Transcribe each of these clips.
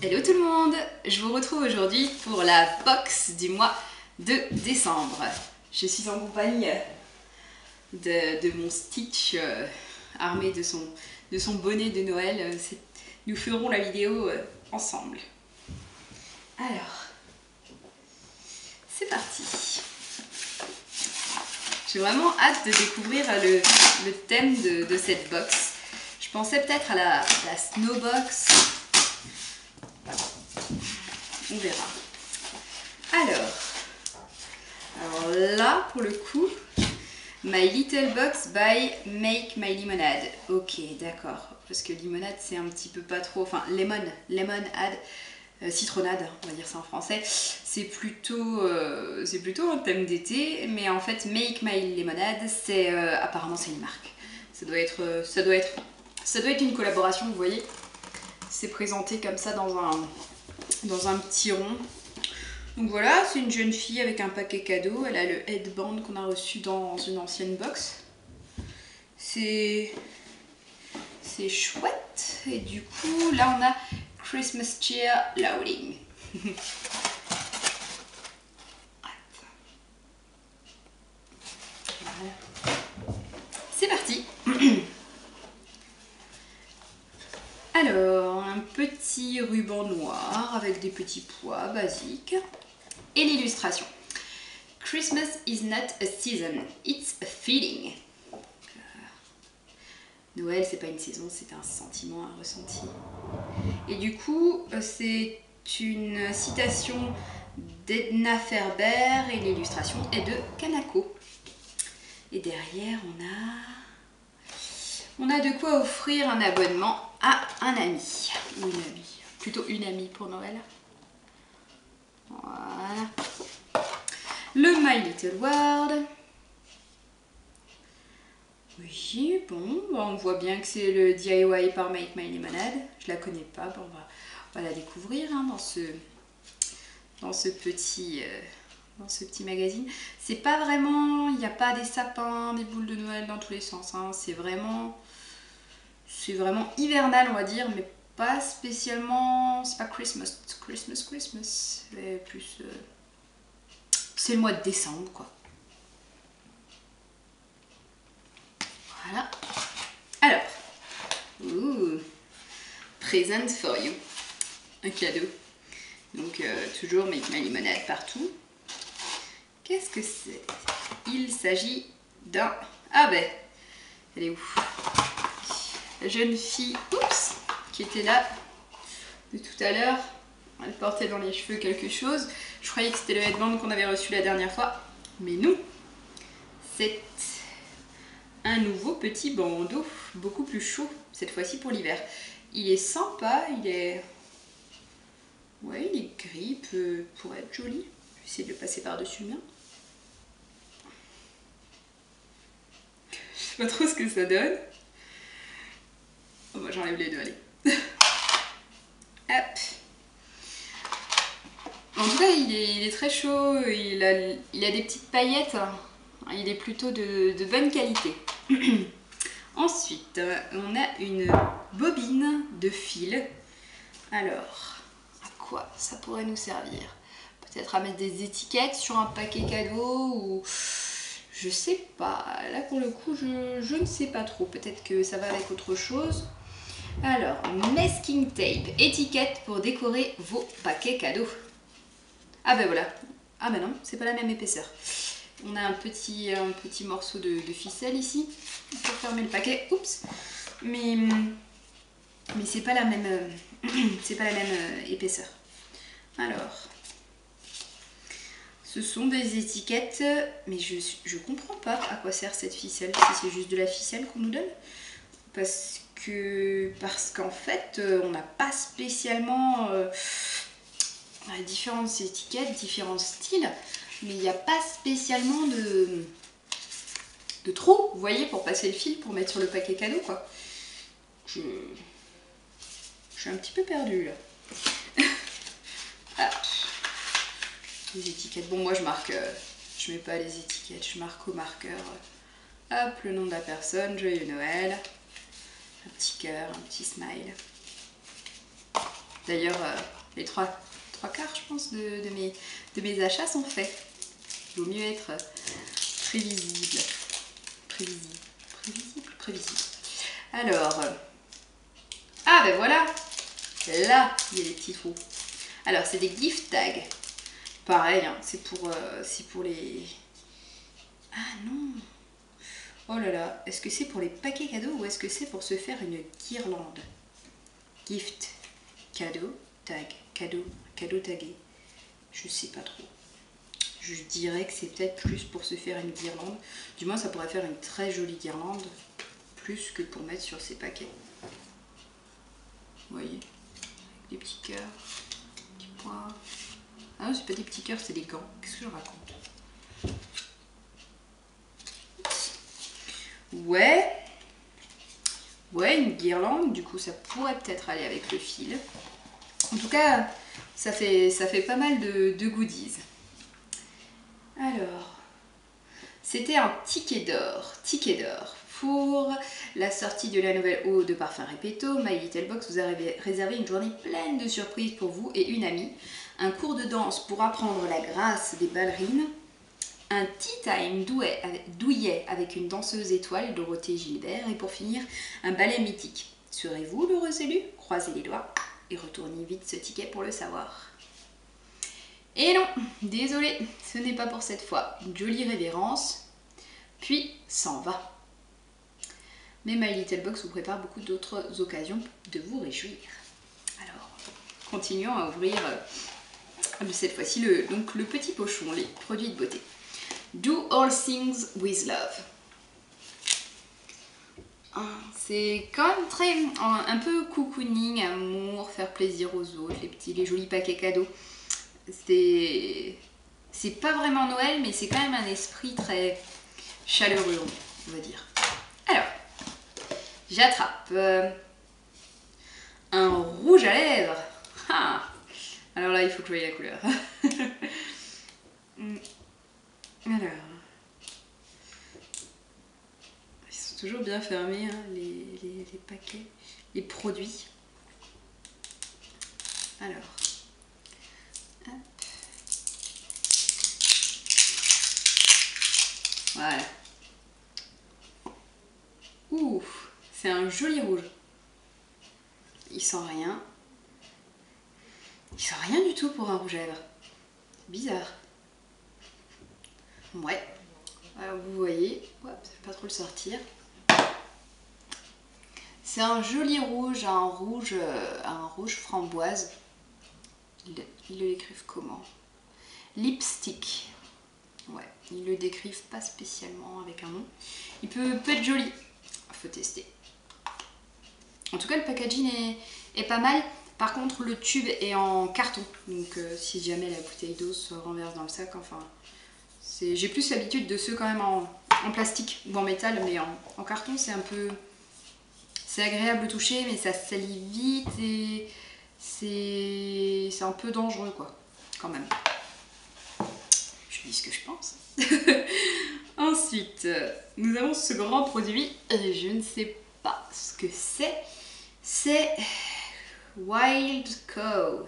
Hello tout le monde, je vous retrouve aujourd'hui pour la box du mois de décembre. Je suis en compagnie de mon Stitch armé de son bonnet de Noël. Nous ferons la vidéo ensemble. Alors, c'est parti. J'ai vraiment hâte de découvrir le thème de cette box. Je pensais peut-être à la Snowbox. On verra. Alors là, pour le coup, My Little Box by Make My Lemonade. Ok, d'accord. Parce que limonade, c'est un petit peu pas trop... Enfin, lemonade, citronnade, on va dire ça en français. C'est plutôt un thème d'été. Mais en fait, Make My Lemonade, c'est apparemment, c'est une marque. Ça doit être une collaboration, vous voyez. C'est présenté comme ça dans un petit rond. Donc voilà, c'est une jeune fille avec un paquet cadeau. Elle a le headband qu'on a reçu dans une ancienne box. C'est chouette. Et du coup, là on a Christmas Cheer Loading. Voilà. C'est parti. Alors, un petit ruban noir avec des petits pois basiques. Et l'illustration. Christmas is not a season, it's a feeling. Noël, c'est pas une saison, c'est un sentiment, un ressenti. Et du coup, c'est une citation d'Edna Ferber et l'illustration est de Kanako. Et derrière, on a de quoi offrir un abonnement à un ami. Ou une amie. Plutôt une amie pour Noël. Voilà. Le My Little World. Oui, bon, on voit bien que c'est le DIY par Make My Lemonade. Je la connais pas, bon, on va la découvrir hein, dans ce petit magazine. C'est pas vraiment, il n'y a pas des sapins, des boules de Noël dans tous les sens. Hein. C'est vraiment hivernal, on va dire, mais pas spécialement. C'est pas Christmas. C'est plus. C'est le mois de décembre, quoi. Voilà. Alors, present for you. Un cadeau. Donc, toujours Make My Lemonade partout. Qu'est-ce que c'est? Il s'agit d'un... Ah ben, elle est où? La jeune fille, qui était là de tout à l'heure. Elle portait dans les cheveux quelque chose. Je croyais que c'était le headband qu'on avait reçu la dernière fois. Mais non. C'est un nouveau petit bandeau, beaucoup plus chaud, cette fois-ci pour l'hiver. Il est sympa, il est gris, pour être joli. Je vais essayer de le passer par-dessus le mien. Je sais pas trop ce que ça donne. Oh bah j'enlève les deux, allez. Hop. En tout cas, il est très chaud, il a des petites paillettes. Il est plutôt de bonne qualité. Ensuite, on a une bobine de fil. Alors, à quoi ça pourrait nous servir? Peut-être à mettre des étiquettes sur un paquet cadeau ou... Je sais pas. Là, pour le coup, je ne sais pas trop. Peut-être que ça va avec autre chose. Alors, masking tape. Étiquette pour décorer vos paquets cadeaux. Ah ben voilà. Ah ben non, c'est pas la même épaisseur. On a un petit morceau de ficelle ici pour fermer le paquet. Oups. Mais c'est pas la même épaisseur. Alors, ce sont des étiquettes, mais je comprends pas à quoi sert cette ficelle. Si c'est juste de la ficelle qu'on nous donne, parce qu'en fait, on n'a pas spécialement différentes étiquettes, différents styles. Mais il n'y a pas spécialement de trou, vous voyez, pour passer le fil, pour mettre sur le paquet cadeau, quoi. Je suis un petit peu perdue, là. Ah. Les étiquettes. Bon, moi, je marque... je mets pas les étiquettes, je marque au marqueur. Hop, le nom de la personne, joyeux Noël. Un petit cœur, un petit smile. D'ailleurs, les trois quarts, je pense, de mes achats sont faits. Il vaut mieux être prévisible. Prévisible. Alors, ah ben voilà, là, il y a des petits trous. Alors, c'est des gift tags. Pareil, hein, c'est pour les... Ah non. Oh là là, est-ce que c'est pour les paquets cadeaux ou est-ce que c'est pour se faire une guirlande? Gift, cadeau, tag, cadeau tagué. Je sais pas trop. Je dirais que c'est peut-être plus pour se faire une guirlande. Du moins, ça pourrait faire une très jolie guirlande, plus que pour mettre sur ces paquets. Vous voyez, avec des petits cœurs, des petits points. Ah non, c'est pas des petits cœurs, c'est des gants. Qu'est-ce que je raconte? Ouais, une guirlande, du coup ça pourrait peut-être aller avec le fil. En tout cas, ça fait pas mal de goodies. Alors, c'était un ticket d'or pour la sortie de la nouvelle eau de parfum Repetto. My Little Box vous a réservé une journée pleine de surprises pour vous et une amie. Un cours de danse pour apprendre la grâce des ballerines. Un tea time douillet avec une danseuse étoile, Dorothée Gilbert. Et pour finir, un ballet mythique. Serez-vous l'heureux élu? Croisez les doigts et retournez vite ce ticket pour le savoir. Et non, désolé, ce n'est pas pour cette fois. Une jolie révérence, puis s'en va. Mais My Little Box vous prépare beaucoup d'autres occasions de vous réjouir. Alors, continuons à ouvrir cette fois-ci le petit pochon, les produits de beauté. Do all things with love. C'est quand même un peu cocooning, amour, faire plaisir aux autres, les jolis paquets cadeaux. C'est pas vraiment Noël, mais c'est quand même un esprit très chaleureux, on va dire. Alors, j'attrape un rouge à lèvres. Ah, alors là, il faut que je voie la couleur. Alors, ils sont toujours bien fermés, hein, les paquets, les produits. Alors, hop. Voilà. Ouh, c'est un joli rouge. Il sent rien. Il sent rien du tout pour un rouge à lèvres. Bizarre. Ouais. Alors vous voyez, ouais, ça fait pas trop le sortir. C'est un joli rouge, un rouge framboise. Ils le décrivent comment? Lipstick. Ouais, ils le décrivent pas spécialement avec un nom. Il peut être joli. Faut tester. En tout cas, le packaging est pas mal. Par contre, le tube est en carton. Donc, si jamais la bouteille d'eau se renverse dans le sac, enfin... J'ai plus l'habitude de ceux quand même en plastique ou en métal, mais en carton, c'est un peu... C'est agréable au toucher, mais ça salit vite et c'est un peu dangereux, quoi, quand même. Je dis ce que je pense. Ensuite, nous avons ce grand produit. Je ne sais pas ce que c'est. C'est Wild Cow.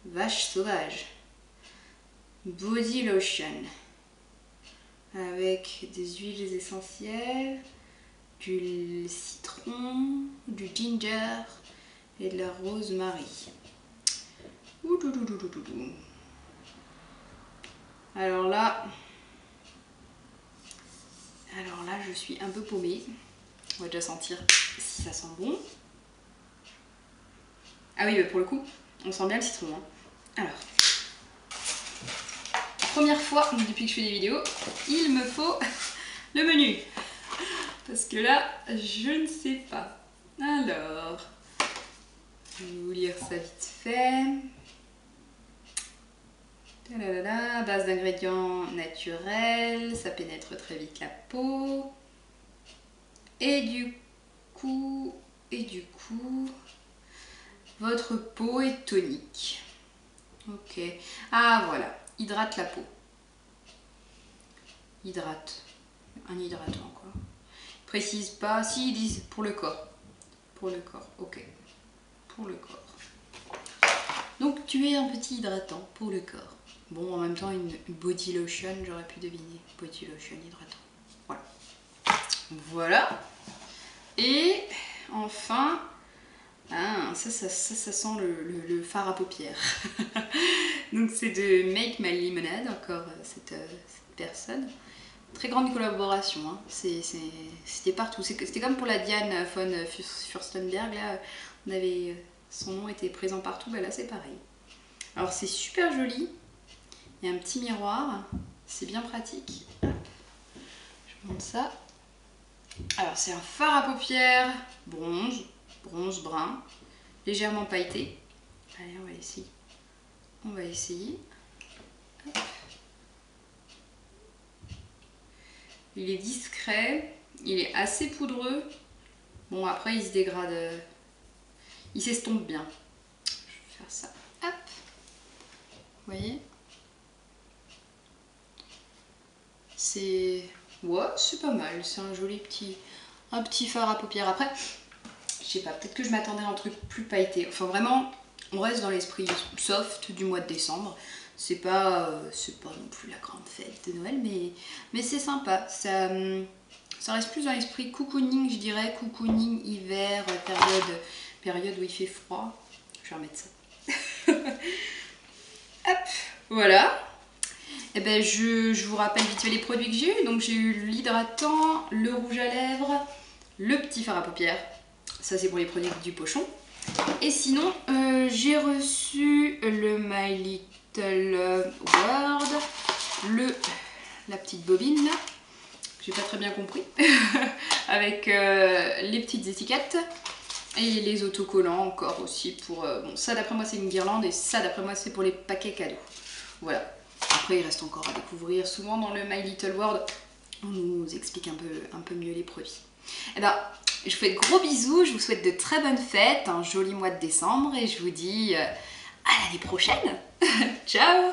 Vache sauvage. Body lotion. Avec des huiles essentielles, du citron, du ginger et de la rosemary. Alors là, je suis un peu paumée. On va déjà sentir si ça sent bon. Ah oui, mais pour le coup, on sent bien le citron. Hein. Alors, première fois depuis que je fais des vidéos, il me faut le menu. Parce que là, je ne sais pas. Alors, je vais vous lire ça vite fait. Tadadada, base d'ingrédients naturels, ça pénètre très vite la peau. Et du coup, votre peau est tonique. Ok. Ah voilà, hydrate la peau. Hydrate. Un hydratant quoi. Précise pas. Si ils disent pour le corps. Pour le corps, ok. Pour le corps. Donc tu es un petit hydratant pour le corps. Bon, en même temps, une body lotion, j'aurais pu deviner. Body lotion hydratant. Voilà. Voilà. Et enfin, ça sent le fard à paupières. Donc c'est de Make My Lemonade, encore cette personne. Très grande collaboration, hein. C'était partout. C'était comme pour la Diane von Furstenberg, là, on avait, son nom était présent partout, bah là c'est pareil. Alors c'est super joli, il y a un petit miroir, c'est bien pratique. Je vous montre ça. Alors c'est un fard à paupières bronze brun, légèrement pailleté. Allez, on va essayer. On va essayer. Hop. Il est discret, il est assez poudreux. Bon, après il se dégrade, il s'estompe bien. Je vais faire ça. Hop. Vous voyez? C'est... Ouais, c'est pas mal. C'est un joli petit fard à paupières. Après, je sais pas, peut-être que je m'attendais à un truc plus pailleté. Enfin vraiment, on reste dans l'esprit soft du mois de décembre. C'est pas non plus la grande fête de Noël, mais c'est sympa. Ça reste plus dans l'esprit cocooning, je dirais. Cocooning, hiver, période où il fait froid. Je vais remettre ça. Hop, voilà. Et ben je vous rappelle vite fait les produits que j'ai eu. Donc j'ai eu l'hydratant, le rouge à lèvres, le petit fard à paupières. Ça c'est pour les produits du pochon. Et sinon, j'ai reçu le My Little World, la petite bobine là, j'ai pas très bien compris, avec les petites étiquettes et les autocollants encore aussi pour... bon, ça d'après moi c'est une guirlande et ça d'après moi c'est pour les paquets cadeaux. Voilà. Après il reste encore à découvrir. Souvent dans le My Little World, on nous explique un peu mieux les produits. Et ben, je vous fais de gros bisous, je vous souhaite de très bonnes fêtes, un joli mois de décembre et je vous dis à l'année prochaine. Ciao!